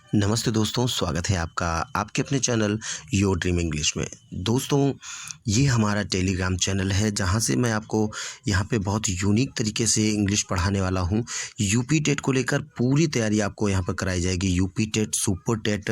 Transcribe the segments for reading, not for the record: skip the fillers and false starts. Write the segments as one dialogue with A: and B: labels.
A: नमस्ते दोस्तों, स्वागत है आपका आपके अपने चैनल योर ड्रीम इंग्लिश में। दोस्तों, ये हमारा टेलीग्राम चैनल है जहाँ से मैं आपको यहाँ पे बहुत यूनिक तरीके से इंग्लिश पढ़ाने वाला हूँ। यूपी टेट को लेकर पूरी तैयारी आपको यहाँ पर कराई जाएगी। यूपी टेट, सुपर टेट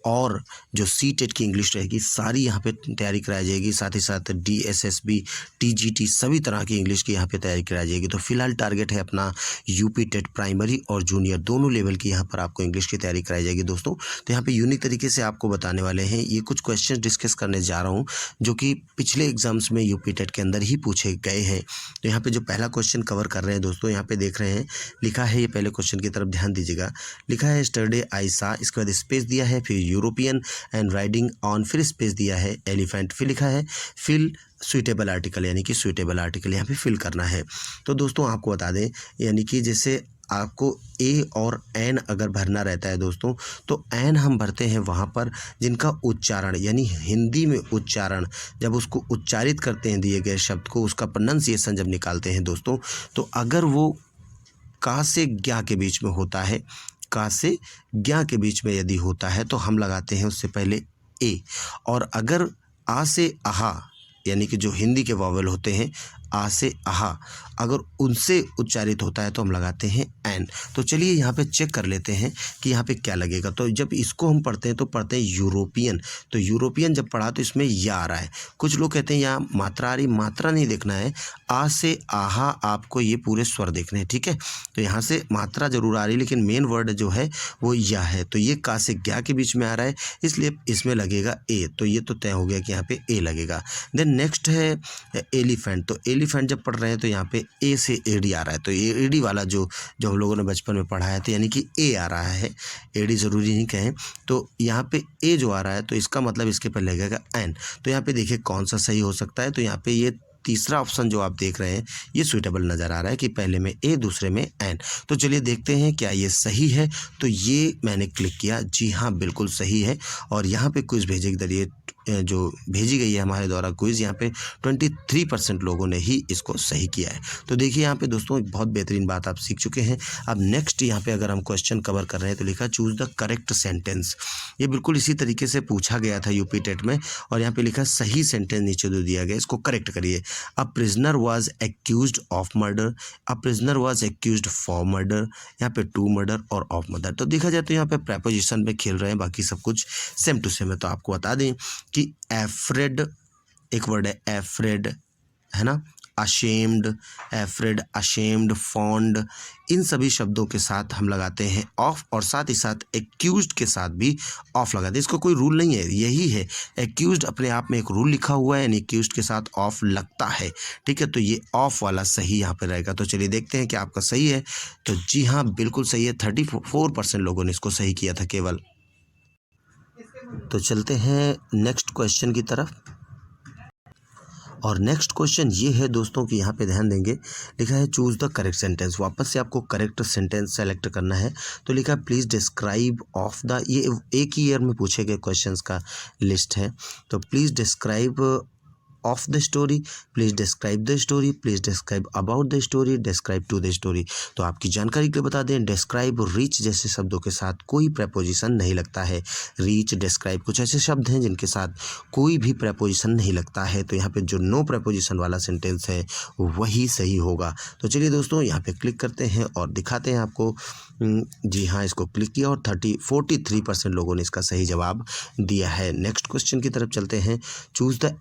A: और जो सी टेट की इंग्लिश रहेगी, सारी यहाँ पे तैयारी कराई जाएगी। साथ ही साथ DSSB, TGT सभी तरह की इंग्लिश की यहाँ पे तैयारी कराई जाएगी। तो फिलहाल टारगेट है अपना यूपी टेट प्राइमरी और जूनियर दोनों लेवल की यहाँ पर आपको इंग्लिश की तैयारी कराई जाएगी दोस्तों। तो यहाँ पे यूनिक तरीके से आपको बताने वाले हैं, ये कुछ क्वेश्चंस डिस्कस करने जा रहा हूँ जो कि पिछले एग्जाम्स में यूपी टेट के अंदर ही पूछे गए हैं। तो यहाँ पे जो पहला क्वेश्चन कवर कर रहे हैं दोस्तों, यहाँ पे देख रहे हैं लिखा है, ये पहले क्वेश्चन की तरफ ध्यान दीजिएगा। लिखा है स्टरडे आई सा, इसके बाद स्पेस दिया है, फिर यूरोपियन एंड राइडिंग ऑन, फिर स्पेस दिया है एलिफेंट, फिर लिखा है फिल सुइटेबल आर्टिकल, यानी कि सुइटेबल आर्टिकल यहाँ पे फिल करना है। तो दोस्तों आपको बता दें, यानी कि जैसे आपको ए और एन अगर भरना रहता है दोस्तों, तो एन हम भरते हैं वहाँ पर जिनका उच्चारण, यानी हिंदी में उच्चारण, जब उसको उच्चारित करते हैं दिए गए शब्द को, उसका प्रोनाउंसिएशन जब निकालते हैं दोस्तों, तो अगर वो का से ज्ञा के बीच में होता है, का से ज्ञा के बीच में यदि होता है तो हम लगाते हैं उससे पहले ए। और अगर आ से आहा, यानी कि जो हिंदी के वॉवेल होते हैं आ से आहा, अगर उनसे उच्चारित होता है तो हम लगाते हैं एन। तो चलिए यहाँ पे चेक कर लेते हैं कि यहाँ पे क्या लगेगा। तो जब इसको हम पढ़ते हैं तो पढ़ते हैं यूरोपियन। तो यूरोपियन जब पढ़ा तो इसमें या आ रहा है। कुछ लोग कहते हैं यहाँ मात्रा आ रही, मात्रा नहीं देखना है, आ से आहा आपको ये पूरे स्वर देखने हैं, ठीक है। तो यहाँ से मात्रा जरूर आ रही, लेकिन मेन वर्ड जो है वो या है। तो ये का से ज्ञा के बीच में आ रहा है, इसलिए इसमें लगेगा ए। तो ये तो तय हो गया कि यहाँ पे ए लगेगा। देन नेक्स्ट है एलिफेंट। तो एलिफेंट जब पढ़ रहे हैं तो यहाँ पे ए से एडी आ रहा है। तो ये एडी वाला जो हम लोगों ने बचपन में पढ़ा है, तो यानी कि ए आ रहा है, एडी ज़रूरी नहीं कहें। तो यहाँ पे ए जो आ रहा है तो इसका मतलब इसके पर लगेगा एन। तो यहाँ पे देखिए कौन सा सही हो सकता है। तो यहाँ पे ये तीसरा ऑप्शन जो आप देख रहे हैं ये सुइटेबल नज़र आ रहा है कि पहले में ए दूसरे में एन। तो चलिए देखते हैं क्या ये सही है। तो ये मैंने क्लिक किया, जी हाँ बिल्कुल सही है। और यहाँ पे क्विज भेजे के जरिए जो भेजी गई है हमारे द्वारा क्विज़, यहाँ पे 23% लोगों ने ही इसको सही किया है। तो देखिए यहाँ पे दोस्तों एक बहुत बेहतरीन बात आप सीख चुके हैं। अब नेक्स्ट यहाँ पे अगर हम क्वेश्चन कवर कर रहे हैं तो लिखा चूज़ द करेक्ट सेंटेंस। ये बिल्कुल इसी तरीके से पूछा गया था यूपी टेट में, और यहाँ पे लिखा सही सेंटेंस नीचे जो दिया गया इसको करेक्ट करिए। A prisoner was accused of murder, a prisoner was accused for murder, यहाँ पे टू मर्डर और ऑफ मर्डर। तो देखा जाए तो यहाँ पे प्रेपोजिशन में खेल रहे हैं, बाकी सब कुछ सेम टू सेम है। तो आपको बता दें कि एफ्रेड एक वर्ड है, एफ्रेड है ना, अशेम्ड, एफ्रेड, अशेम्ड, फॉन्ड, इन सभी शब्दों के साथ हम लगाते हैं ऑफ, और साथ ही साथ एक्यूज्ड के साथ भी ऑफ लगाते हैं। इसको कोई रूल नहीं है, यही है, एक्यूज्ड अपने आप में एक रूल लिखा हुआ है, यानी एक्यूज्ड के साथ ऑफ लगता है, ठीक है। तो ये ऑफ वाला सही यहाँ पे रहेगा। तो चलिए देखते हैं कि आपका सही है। तो जी हाँ बिल्कुल सही है, 34% लोगों ने इसको सही किया था केवल। तो चलते हैं नेक्स्ट क्वेश्चन की तरफ। और नेक्स्ट क्वेश्चन ये है दोस्तों कि यहाँ पे ध्यान देंगे, लिखा है चूज़ द करेक्ट सेंटेंस। वापस से आपको करेक्ट सेंटेंस सेलेक्ट करना है। तो लिखा है प्लीज़ डिस्क्राइब ऑफ द, ये एक ही ईयर में पूछे गए क्वेश्चंस का लिस्ट है। तो please describe of the story, please describe the story, please describe about the story, describe to the story. तो आपकी जानकारी के लिए बता दें, डिस्क्राइब, रीच जैसे शब्दों के साथ कोई प्रेपोजिशन नहीं लगता है। रीच, डिस्क्राइब कुछ ऐसे शब्द हैं जिनके साथ कोई भी प्रेपोजिशन नहीं लगता है। तो यहाँ पे जो नो प्रेपोजिशन वाला सेंटेंस है वही सही होगा। तो चलिए दोस्तों यहाँ पे क्लिक करते हैं और दिखाते हैं आपको। जी हाँ, इसको क्लिक किया और 43% लोगों ने इसका सही जवाब दिया है। नेक्स्ट क्वेश्चन की तरफ चलते हैं। Choose the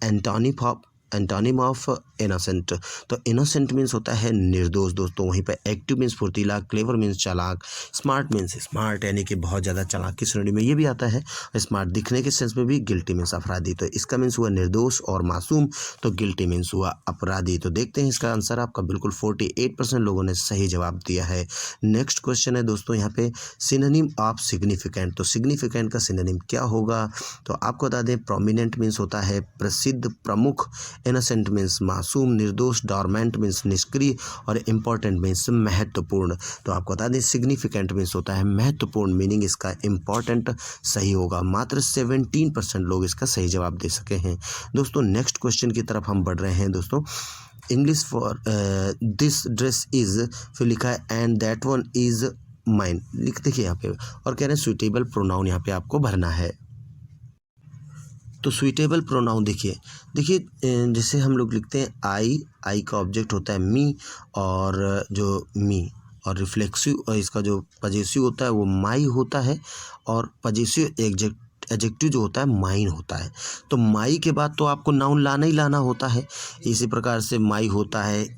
A: antonym of innocent. तो इनोसेंट मीन्स होता है निर्दोष दोस्तों। वहीं पर एक्टिव मीन्स फुर्तीला, क्लेवर मीन्स चालाक, स्मार्ट मीन्स स्मार्ट यानी कि बहुत ज़्यादा चालाक की श्रेणी में ये भी आता है। स्मार्ट दिखने के सेंस में भी, गिल्टी मीन्स अपराधी। तो इसका मीन्स हुआ निर्दोष और मासूम, तो गिल्टी मीन्स हुआ अपराधी। तो देखते हैं इसका आंसर आपका बिल्कुल 48% लोगों ने सही जवाब दिया है। नेक्स्ट क्वेश्चन है दोस्तों यहाँ पे सिनोनिम ऑफ सिग्निफिकेंट। तो सिग्निफिकेंट का सिनोनिम क्या होगा? तो आपको बता दें, प्रोमिनेंट मीन्स होता है प्रसिद्ध, प्रमुख, इनोसेंट मीन्स मासूम, निर्दोष, डॉर्मेंट मीन्स निष्क्रिय, और इम्पोर्टेंट मीन्स महत्वपूर्ण। तो आपको बता दें सिग्निफिकेंट मीन्स होता है महत्वपूर्ण, मीनिंग इसका इम्पोर्टेंट सही होगा। मात्र 17% लोग इसका सही जवाब दे सके हैं। दोस्तों नेक्स्ट क्वेश्चन की तरफ हम बढ़ रहे हैं दोस्तों। English for this dress is, फिर लिखा है and that one is mine लिख देखिए यहाँ पे, और कह रहे हैं सुइटेबल प्रोनाउन यहाँ पे आपको भरना है। तो सुइटेबल प्रोनाउन देखिए जैसे हम लोग लिखते हैं आई का ऑब्जेक्ट होता है मी, और जो मी और रिफ्लेक्सिव इसका जो पजेसिव होता है वो माई होता है, और पजेसिव एडजेक्टिव जो होता है माइन होता है। तो माई के बाद तो आपको नाउन लाना ही लाना होता है। इसी प्रकार से माई होता है।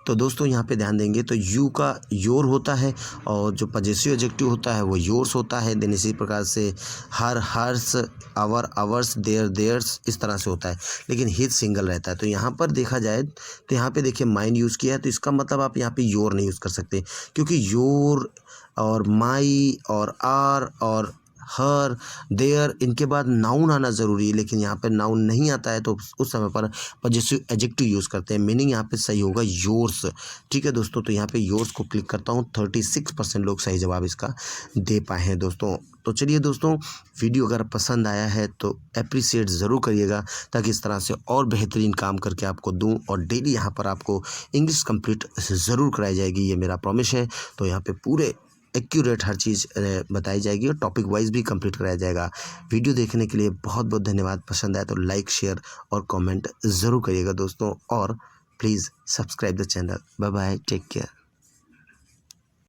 A: तो दोस्तों यहाँ पे ध्यान देंगे तो यू का योर होता है, और जो पजेसिव एडजेक्टिव होता है वो योर्स होता है। देन इसी प्रकार से her, hers, our, ours, their, theirs, इस तरह से होता है, लेकिन हिज सिंगल रहता है। तो यहाँ पर देखा जाए तो यहाँ पे देखिए माइन यूज़ किया है, तो इसका मतलब आप यहाँ पे योर नहीं यूज़ कर सकते, क्योंकि योर और माई और आर और हर, देयर, इनके बाद नाउन आना ज़रूरी है, लेकिन यहाँ पे नाउन नहीं आता है, तो उस समय पर पजेसिव एडजेक्टिव यूज़ करते हैं। मीनिंग यहाँ पे सही होगा योर्स। ठीक है दोस्तों, तो यहाँ पे योर्स को क्लिक करता हूँ। 36% लोग सही जवाब इसका दे पाए हैं दोस्तों। तो चलिए दोस्तों, वीडियो अगर पसंद आया है तो अप्रिसिएट ज़रूर करिएगा, ताकि इस तरह से और बेहतरीन काम करके आपको दूँ, और डेली यहाँ पर आपको इंग्लिश कंप्लीट ज़रूर कराई जाएगी, ये मेरा प्रॉमिस है। तो यहाँ पे पूरे एक्यूरेट हर चीज़ बताई जाएगी, और टॉपिक वाइज भी कंप्लीट कराया जाएगा। वीडियो देखने के लिए बहुत बहुत धन्यवाद। पसंद आए तो लाइक, शेयर और कमेंट ज़रूर करिएगा दोस्तों, और please subscribe the channel. Bye bye, take care.